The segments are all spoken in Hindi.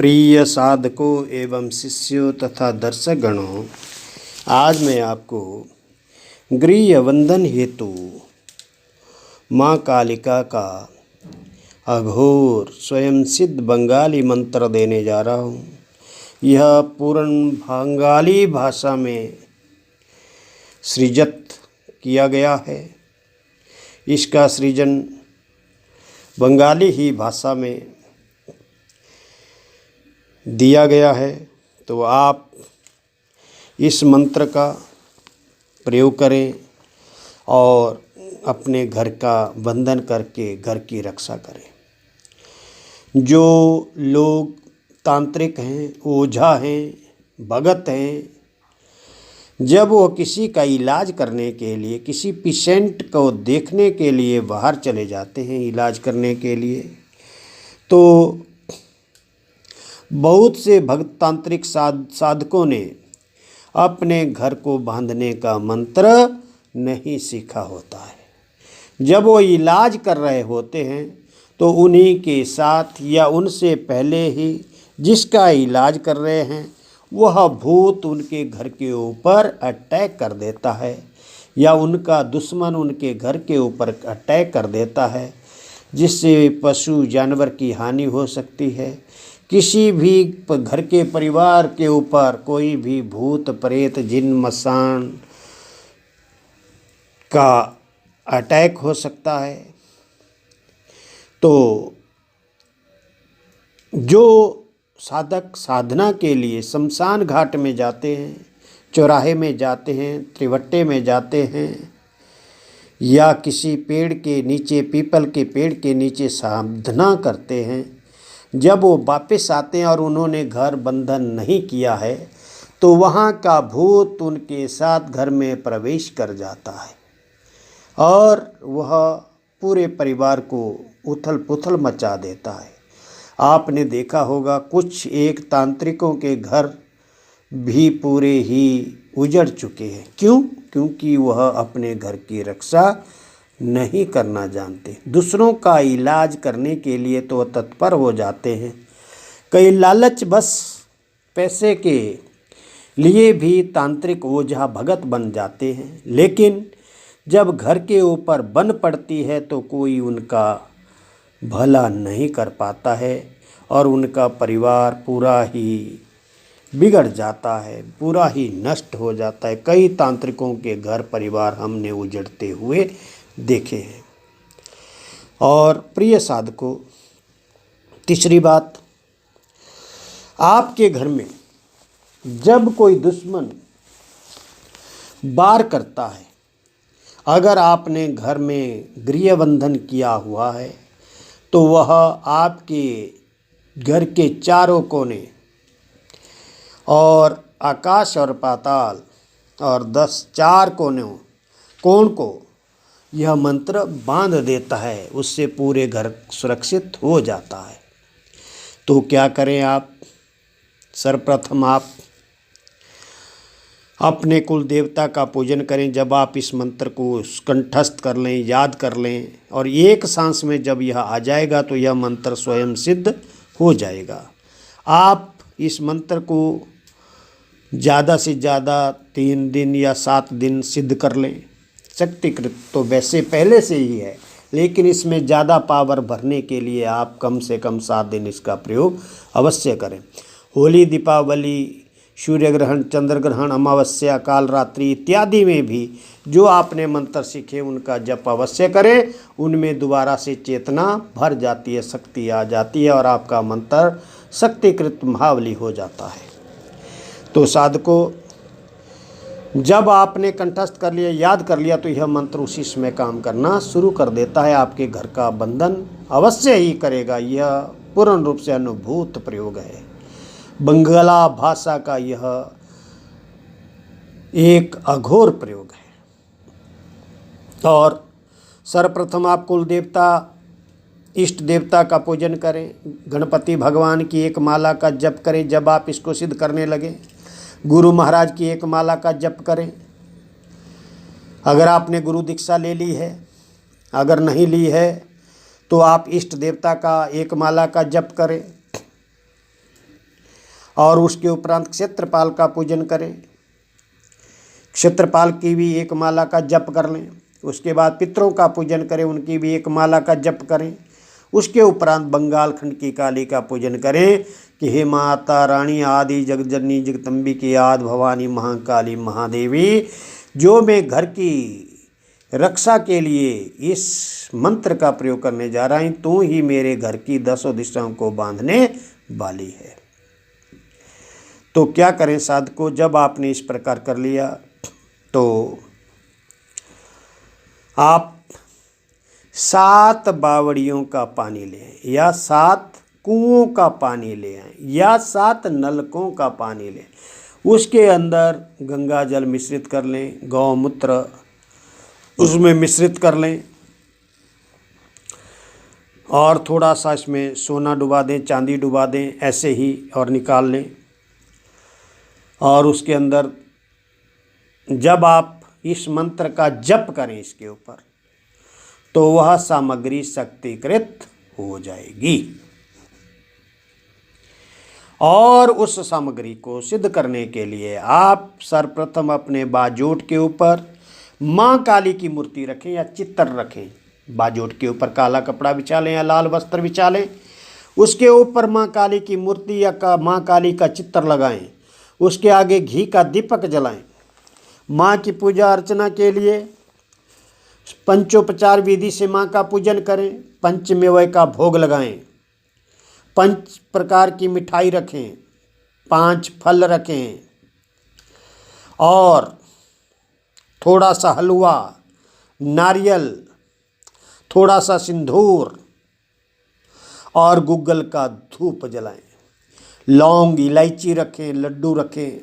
प्रिय साधकों एवं शिष्यों तथा दर्शकगणों, आज मैं आपको गृह वंदन हेतु माँ कालिका का अघोर स्वयं सिद्ध बंगाली मंत्र देने जा रहा हूँ। यह पूर्ण बंगाली भाषा में सृजित किया गया है। इसका सृजन बंगाली ही भाषा में दिया गया है। तो आप इस मंत्र का प्रयोग करें और अपने घर का वंदन करके घर की रक्षा करें। जो लोग तांत्रिक हैं, ओझा हैं, भगत हैं, जब वो किसी का इलाज करने के लिए, किसी पेशेंट को देखने के लिए बाहर चले जाते हैं इलाज करने के लिए, तो बहुत से भक्त तांत्रिक साधकों ने अपने घर को बांधने का मंत्र नहीं सीखा होता है। जब वो इलाज कर रहे होते हैं तो उन्हीं के साथ या उनसे पहले ही जिसका इलाज कर रहे हैं वह भूत उनके घर के ऊपर अटैक कर देता है, या उनका दुश्मन उनके घर के ऊपर अटैक कर देता है, जिससे पशु जानवर की हानि हो सकती है। किसी भी घर के परिवार के ऊपर कोई भी भूत प्रेत जिन मसान का अटैक हो सकता है। तो जो साधक साधना के लिए शमशान घाट में जाते हैं, चौराहे में जाते हैं, त्रिवट्टे में जाते हैं, या किसी पेड़ के नीचे, पीपल के पेड़ के नीचे साधना करते हैं, जब वो वापस आते हैं और उन्होंने घर बंधन नहीं किया है तो वहाँ का भूत उनके साथ घर में प्रवेश कर जाता है और वह पूरे परिवार को उथल पुथल मचा देता है। आपने देखा होगा कुछ एक तांत्रिकों के घर भी पूरे ही उजड़ चुके हैं। क्यों? क्योंकि वह अपने घर की रक्षा नहीं करना जानते। दूसरों का इलाज करने के लिए तो तत्पर हो जाते हैं। कई लालच बस पैसे के लिए भी तांत्रिक ओझा भगत बन जाते हैं, लेकिन जब घर के ऊपर बन पड़ती है तो कोई उनका भला नहीं कर पाता है और उनका परिवार पूरा ही बिगड़ जाता है, पूरा ही नष्ट हो जाता है। कई तांत्रिकों के घर परिवार हमने उजड़ते हुए देखे हैं। और प्रिय साधकों, तीसरी बात, आपके घर में जब कोई दुश्मन वार करता है, अगर आपने घर में गृहबंधन किया हुआ है तो वह आपके घर के चारों कोने और आकाश और पाताल और 4 कोण को यह मंत्र बांध देता है। उससे पूरे घर सुरक्षित हो जाता है। तो क्या करें आप? सर्वप्रथम आप अपने कुल देवता का पूजन करें। जब आप इस मंत्र को कंठस्थ कर लें, याद कर लें, और एक सांस में जब यह आ जाएगा तो यह मंत्र स्वयं सिद्ध हो जाएगा। आप इस मंत्र को ज़्यादा से ज़्यादा 3 दिन या 7 दिन सिद्ध कर लें। शक्तिकृत तो वैसे पहले से ही है, लेकिन इसमें ज़्यादा पावर भरने के लिए आप कम से कम 7 दिन इसका प्रयोग अवश्य करें। होली, दीपावली, सूर्य ग्रहण, चंद्र ग्रहण, अमावस्या, काल रात्रि इत्यादि में भी जो आपने मंत्र सीखे उनका जप अवश्य करें। उनमें दोबारा से चेतना भर जाती है, शक्ति आ जाती है और आपका मंत्र शक्तिकृत महाबली हो जाता है। तो साधकों, जब आपने कंठस्थ कर लिया, याद कर लिया, तो यह मंत्र उसी समय काम करना शुरू कर देता है। आपके घर का बंधन अवश्य ही करेगा। यह पूर्ण रूप से अनुभूत प्रयोग है। बंगाला भाषा का यह एक अघोर प्रयोग है। और सर्वप्रथम आप कुल देवता, इष्ट देवता का पूजन करें। गणपति भगवान की एक माला का जप करें। जब आप इसको सिद्ध करने लगें, गुरु महाराज की एक माला का जप करें। अगर आपने गुरु दीक्षा ले ली है, अगर नहीं ली है तो आप इष्ट देवता का एक माला का जप करें। और उसके उपरांत क्षेत्रपाल का पूजन करें। क्षेत्रपाल की भी एक माला का जप कर लें। उसके बाद पितरों का पूजन करें, उनकी भी एक माला का जप करें। उसके उपरांत बंगाल खंड की काली का पूजन करें कि हे माता रानी आदि जगजननी जगदम्बिके आदि भवानी महाकाली महादेवी, जो मैं घर की रक्षा के लिए इस मंत्र का प्रयोग करने जा रहा हूँ, तू ही मेरे घर की 10 दिशाओं को बांधने वाली है। तो क्या करें साधको, जब आपने इस प्रकार कर लिया तो आप 7 बावड़ियों का पानी ले आए, या 7 कुओं का पानी ले आए, या 7 नलकों का पानी ले, उसके अंदर गंगा जल मिश्रित कर लें, गौमूत्र उसमें मिश्रित कर लें, और थोड़ा सा इसमें सोना डुबा दें, चांदी डुबा दें, ऐसे ही और निकाल लें। और उसके अंदर जब आप इस मंत्र का जप करें इसके ऊपर, तो वह सामग्री शक्तिकृत हो जाएगी। और उस सामग्री को सिद्ध करने के लिए आप सर्वप्रथम अपने बाजोट के ऊपर माँ काली की मूर्ति रखें या चित्र रखें। बाजोट के ऊपर काला कपड़ा बिछा लें या लाल वस्त्र बिछा लें। उसके ऊपर माँ काली की मूर्ति या माँ काली का चित्र लगाएं। उसके आगे घी का दीपक जलाएं। माँ की पूजा अर्चना के लिए पंचोपचार विधि से माँ का पूजन करें। पंचमेवय का भोग लगाएं। 5 प्रकार की मिठाई रखें, 5 फल रखें, और थोड़ा सा हलवा, नारियल, थोड़ा सा सिंदूर और गुग्गल का धूप जलाएं। लौंग, इलायची रखें, लड्डू रखें।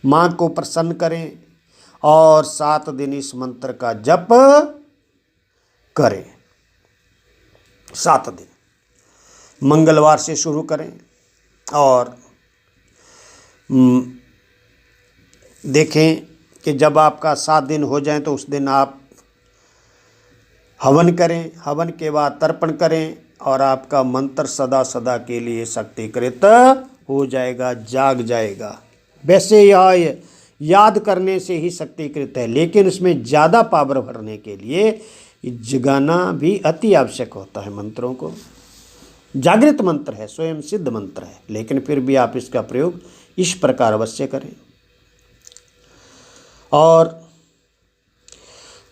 माँ को प्रसन्न करें और 7 दिन इस मंत्र का जप करें। 7 दिन मंगलवार से शुरू करें और देखें कि जब आपका 7 दिन हो जाए तो उस दिन आप हवन करें। हवन के बाद तर्पण करें और आपका मंत्र सदा सदा के लिए शक्तिकृत हो जाएगा, जाग जाएगा। वैसे यह याद करने से ही शक्तिकृत है, लेकिन उसमें ज़्यादा पावर भरने के लिए जगाना भी अति आवश्यक होता है। मंत्रों को जागृत मंत्र है, स्वयं सिद्ध मंत्र है, लेकिन फिर भी आप इसका प्रयोग इस प्रकार अवश्य करें। और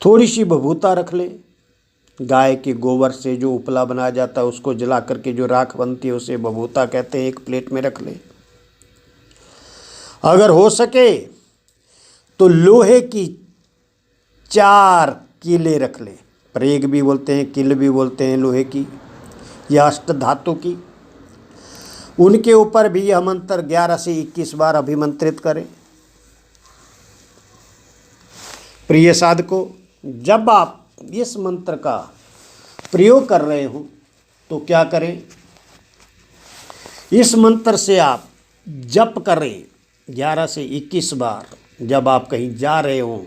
थोड़ी सी बभूता रख लें। गाय के गोबर से जो उपला बनाया जाता है उसको जला करके जो राख बनती है उसे बभूता कहते हैं। 1 प्लेट में रख लें। अगर हो सके तो लोहे की 4 कीलें रख लें। प्रेग भी बोलते हैं, किल भी बोलते हैं लोहे की या अष्ट धातु की। उनके ऊपर भी यह मंत्र 11 से 21 बार अभिमंत्रित करें। प्रिय साधकों, जब आप इस मंत्र का प्रयोग कर रहे हो तो क्या करें, इस मंत्र से आप जप करें 11 से 21 बार। जब आप कहीं जा रहे हो,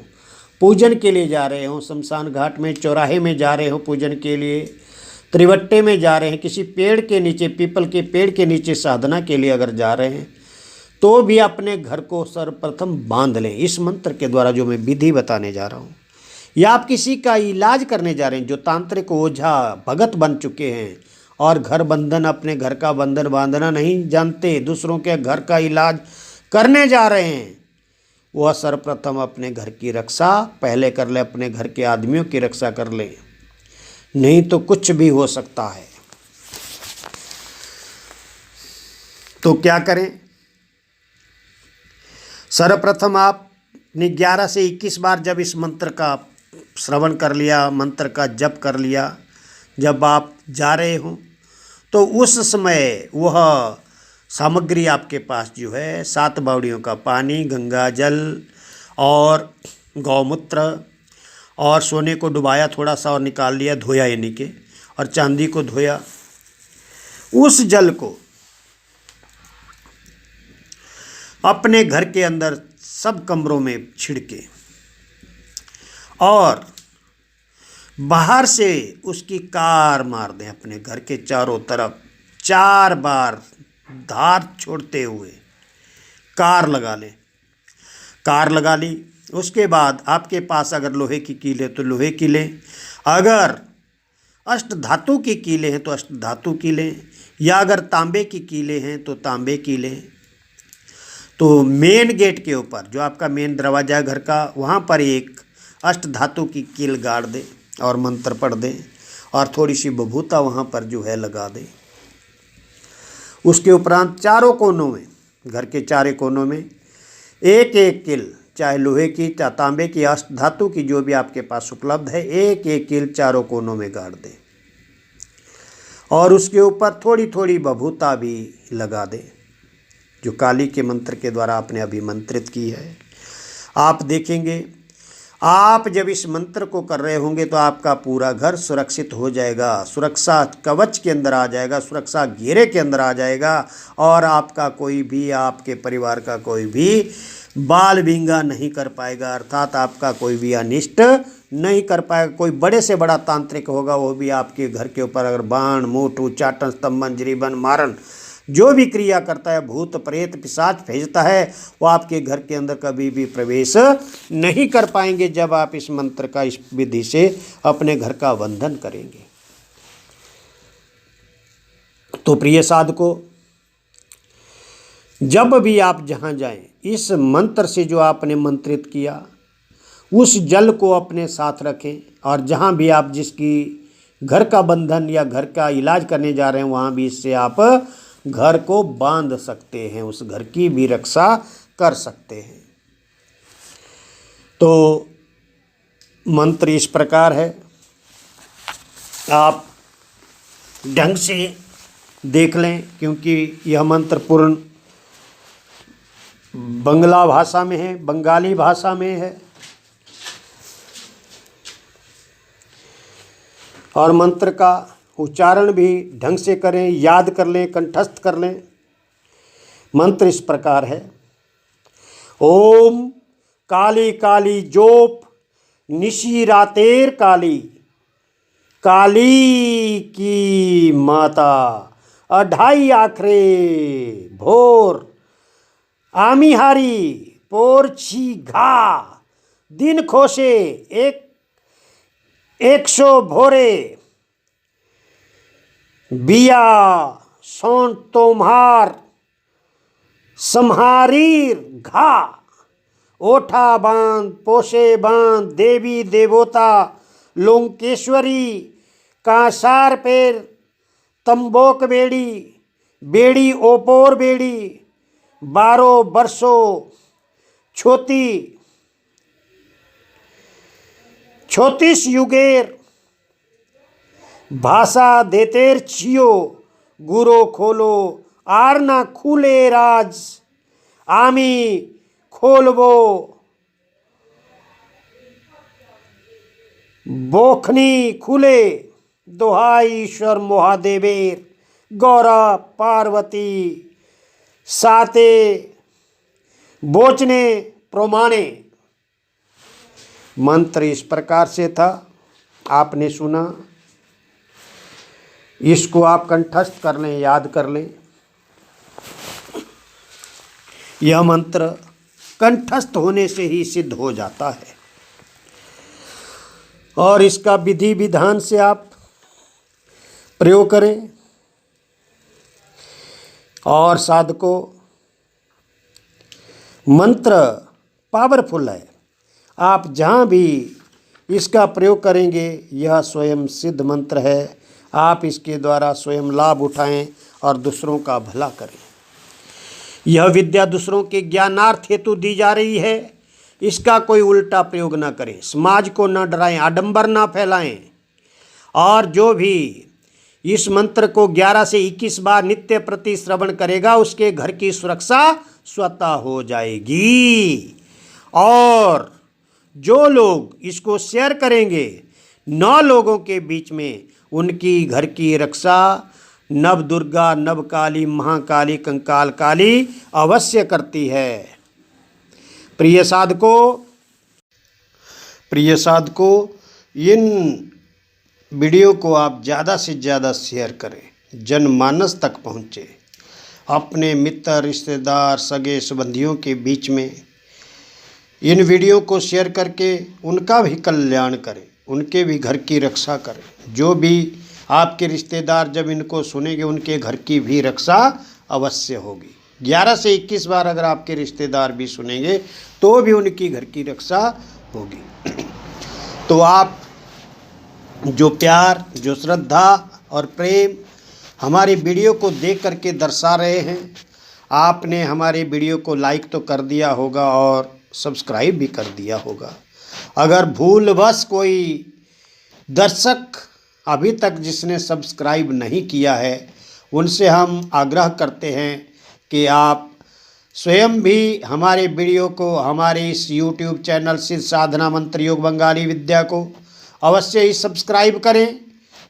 पूजन के लिए जा रहे हो, शमशान घाट में, चौराहे में जा रहे हो पूजन के लिए, त्रिवट्टे में जा रहे हैं, किसी पेड़ के नीचे, पीपल के पेड़ के नीचे साधना के लिए अगर जा रहे हैं, तो भी अपने घर को सर्वप्रथम बांध लें इस मंत्र के द्वारा जो मैं विधि बताने जा रहा हूँ। या आप किसी का इलाज करने जा रहे हैं, जो तांत्रिक ओझा भगत बन चुके हैं और घर बंधन, अपने घर का बंधन बांधना नहीं जानते, दूसरों के घर का इलाज करने जा रहे हैं, वह सर्वप्रथम अपने घर की रक्षा पहले कर ले, अपने घर के आदमियों की रक्षा कर ले, नहीं तो कुछ भी हो सकता है। तो क्या करें, सर्वप्रथम आपने 11 से 21 बार जब इस मंत्र का श्रवण कर लिया, मंत्र का जप कर लिया, जब आप जा रहे हो तो उस समय वह सामग्री आपके पास जो है 7 बावड़ियों का पानी, गंगा जल और गौमूत्र और सोने को डुबाया थोड़ा सा और निकाल लिया, धोया यानी के, और चांदी को धोया, उस जल को अपने घर के अंदर सब कमरों में छिड़के और बाहर से उसकी कार मार दें। अपने घर के चारों तरफ 4 बार धार छोड़ते हुए कार लगा लें। कार लगा ली, उसके बाद आपके पास अगर लोहे की कील है तो लोहे की लें, अगर अष्ट धातु की कीलें हैं तो अष्ट धातु की लें, या अगर तांबे की कीलें हैं तो तांबे की लें। तो मेन गेट के ऊपर जो आपका मेन दरवाज़ा है घर का, वहाँ पर एक अष्ट धातु की कील गाड़ दें और मंत्र पढ़ दें और थोड़ी सी बभूता वहाँ पर जो है लगा दें। उसके उपरांत चारों कोनों में, घर के चारों कोनों में एक एक कील, चाहे लोहे की चाहे तांबे की, अष्ट धातु की जो भी आपके पास उपलब्ध है, एक एक कील चारों कोनों में गाड़ दें और उसके ऊपर थोड़ी थोड़ी बभूता भी लगा दें जो काली के मंत्र के द्वारा आपने अभिमंत्रित की है। आप देखेंगे, आप जब इस मंत्र को कर रहे होंगे तो आपका पूरा घर सुरक्षित हो जाएगा, सुरक्षा कवच के अंदर आ जाएगा, सुरक्षा घेरे के अंदर आ जाएगा और आपका कोई भी, आपके परिवार का कोई भी बाल विंगा नहीं कर पाएगा, अर्थात आपका कोई भी अनिष्ट नहीं कर पाएगा। कोई बड़े से बड़ा तांत्रिक होगा वो भी आपके घर के ऊपर अगर बाण, मोट, उच्चाटन, स्तंभन, जरीबन, मारन जो भी क्रिया करता है, भूत प्रेत पिशाच भेजता है, वो आपके घर के अंदर कभी भी प्रवेश नहीं कर पाएंगे जब आप इस मंत्र का इस विधि से अपने घर का बंधन करेंगे। तो प्रिय साधकों, जब भी आप जहाँ जाएं, इस मंत्र से जो आपने मंत्रित किया उस जल को अपने साथ रखें और जहाँ भी आप जिसकी घर का बंधन या घर का इलाज करने जा रहे हैं वहाँ भी इससे आप घर को बांध सकते हैं, उस घर की भी रक्षा कर सकते हैं। तो मंत्र इस प्रकार है, आप ढंग से देख लें क्योंकि यह मंत्र पूर्ण बंगला भाषा में है, बंगाली भाषा में है और मंत्र का उच्चारण भी ढंग से करें, याद कर लें, कंठस्थ कर लें। मंत्र इस प्रकार है, ओम काली काली जोप निशी रातेर काली, काली की माता अढ़ाई आखरे भोर आमिहारी पोरछी घा दिन खोशे 100 भोरे बिया सोन तोम्हार सम्हारीर घा ओठा बांध पोषे बांध देवी देवोता लोंकेश्वरी कांसार पेर तंबोक बेड़ी बेड़ी ओपोर बेड़ी 12 बरसों छोती 36 युगेर भाषा देतेर छियो गुरो खोलो आरना खुले राज आमी खोलबो बोखनी खुले दोहाई ईश्वर महादेवेर गौरा पार्वती साते बोचने प्रमाणे। मंत्र इस प्रकार से था, आपने सुना, इसको आप कंठस्थ कर लें, याद कर लें। यह मंत्र कंठस्थ होने से ही सिद्ध हो जाता है और इसका विधि विधान से आप प्रयोग करें। और साधकों, मंत्र पावरफुल है, आप जहाँ भी इसका प्रयोग करेंगे यह स्वयं सिद्ध मंत्र है। आप इसके द्वारा स्वयं लाभ उठाएं और दूसरों का भला करें। यह विद्या दूसरों के ज्ञानार्थ हेतु दी जा रही है, इसका कोई उल्टा प्रयोग ना करें, समाज को न डराएं, आडंबर ना फैलाएं। और जो भी इस मंत्र को 11 से 21 बार नित्य प्रति श्रवण करेगा उसके घर की सुरक्षा स्वतः हो जाएगी। और जो लोग इसको शेयर करेंगे 9 लोगों के बीच में, उनकी घर की रक्षा नव दुर्गा, नव काली, महाकाली, कंकाल काली अवश्य करती है। प्रिय साधकों, इन वीडियो को आप ज़्यादा से ज़्यादा शेयर करें, जनमानस तक पहुँचे अपने मित्र, रिश्तेदार, सगे संबंधियों के बीच में इन वीडियो को शेयर करके उनका भी कल्याण करें, उनके भी घर की रक्षा करें। जो भी आपके रिश्तेदार जब इनको सुनेंगे उनके घर की भी रक्षा अवश्य होगी। 11 से 21 बार अगर आपके रिश्तेदार भी सुनेंगे तो भी उनकी घर की रक्षा होगी। तो आप जो प्यार, जो श्रद्धा और प्रेम हमारे वीडियो को देख करके दर्शा रहे हैं, आपने हमारे वीडियो को लाइक तो कर दिया होगा और सब्सक्राइब भी कर दिया होगा। अगर भूलवश कोई दर्शक अभी तक जिसने सब्सक्राइब नहीं किया है, उनसे हम आग्रह करते हैं कि आप स्वयं भी हमारे वीडियो को, हमारे इस YouTube चैनल सिद्ध साधना मंत्र योग बंगाली विद्या को अवश्य ही सब्सक्राइब करें,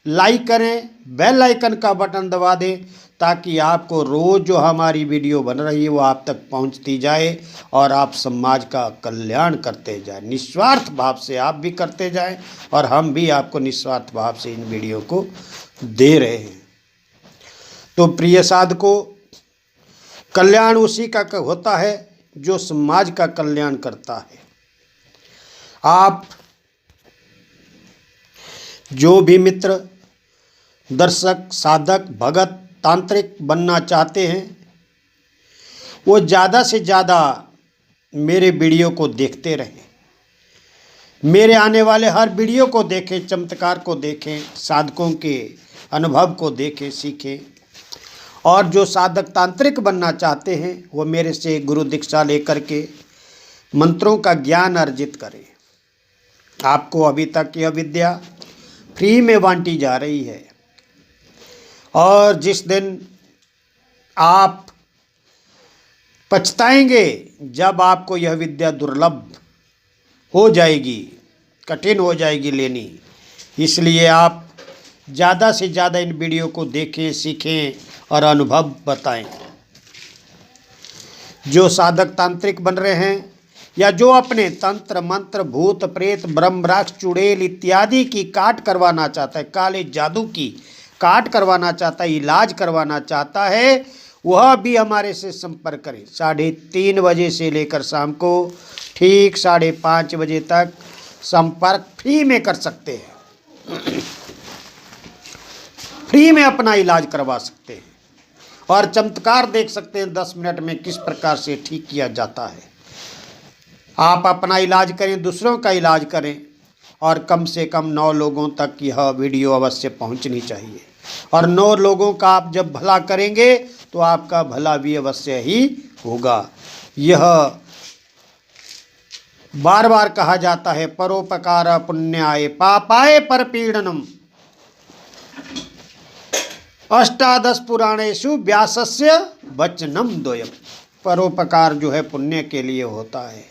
लाइक करें, बेल आइकन का बटन दबा दें, ताकि आपको रोज़ जो हमारी वीडियो बन रही है वो आप तक पहुंचती जाए और आप समाज का कल्याण करते जाएं। निस्वार्थ भाव से आप भी करते जाएं और हम भी आपको निस्वार्थ भाव से इन वीडियो को दे रहे हैं। तो प्रिय साधकों, कल्याण उसी का होता है जो समाज का कल्याण करता है। आप जो भी मित्र, दर्शक, साधक, भगत, तांत्रिक बनना चाहते हैं वो ज़्यादा से ज़्यादा मेरे वीडियो को देखते रहें, मेरे आने वाले हर वीडियो को देखें, चमत्कार को देखें, साधकों के अनुभव को देखें, सीखें। और जो साधक तांत्रिक बनना चाहते हैं वो मेरे से गुरु दीक्षा लेकर के मंत्रों का ज्ञान अर्जित करें। आपको अभी तक यह विद्या फ्री में बांटी जा रही है और जिस दिन आप पछताएंगे जब आपको यह विद्या दुर्लभ हो जाएगी, कठिन हो जाएगी लेनी। इसलिए आप ज़्यादा से ज़्यादा इन वीडियो को देखें, सीखें और अनुभव बताएं। जो साधक तांत्रिक बन रहे हैं या जो अपने तंत्र, मंत्र, भूत, प्रेत, ब्रह्मराक्ष, चुड़ैल इत्यादि की काट करवाना चाहता है, काले जादू की काट करवाना चाहता है, इलाज करवाना चाहता है, वह भी हमारे से संपर्क करें। 3:30 बजे से लेकर शाम को ठीक 5:30 बजे तक संपर्क फ्री में कर सकते हैं। फ्री में अपना इलाज करवा सकते हैं और चमत्कार देख सकते हैं 10 मिनट में किस प्रकार से ठीक किया जाता है। आप अपना इलाज करें, दूसरों का इलाज करें और कम से कम 9 लोगों तक यह वीडियो अवश्य पहुंचनी चाहिए। और 9 लोगों का आप जब भला करेंगे तो आपका भला भी अवश्य ही होगा। यह बार बार कहा जाता है, परोपकार पुण्याय पापाय परपीडनम, अष्टादश पुराणेषु व्यासस्य वचनम द्वयम। परोपकार जो है पुण्य के लिए होता है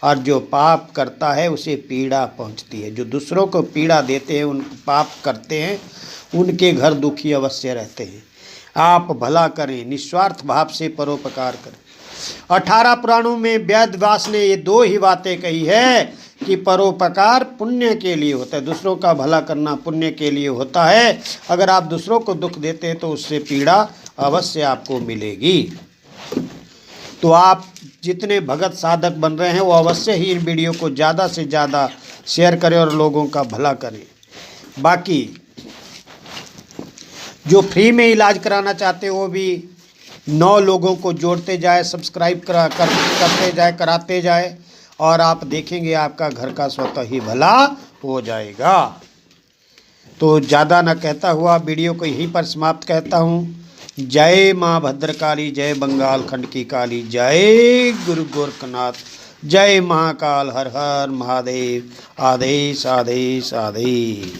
और जो पाप करता है उसे पीड़ा पहुंचती है। जो दूसरों को पीड़ा देते हैं, उन पाप करते हैं, उनके घर दुखी अवश्य रहते हैं। आप भला करें, निस्वार्थ भाव से परोपकार करें। 18 पुराणों में वेद व्यास ने ये 2 ही बातें कही है कि परोपकार पुण्य के लिए होता है, दूसरों का भला करना पुण्य के लिए होता है। अगर आप दूसरों को दुख देते हैं तो उससे पीड़ा अवश्य आपको मिलेगी। तो आप जितने भगत साधक बन रहे हैं वो अवश्य ही इन वीडियो को ज़्यादा से ज़्यादा शेयर करें और लोगों का भला करें। बाकी जो फ्री में इलाज कराना चाहते हैं वो भी 9 लोगों को जोड़ते जाए, सब्सक्राइब करते जाए, कराते जाए और आप देखेंगे आपका घर का स्वतः ही भला हो जाएगा। तो ज़्यादा न कहता हुआ वीडियो को यहीं पर समाप्त कहता हूँ। जय माँ भद्रकाली, जय बंगाल खंड की काली, जय गुरु गोरखनाथ, जय महाकाल, हर हर महादेव। आदेश आदेश आदेश।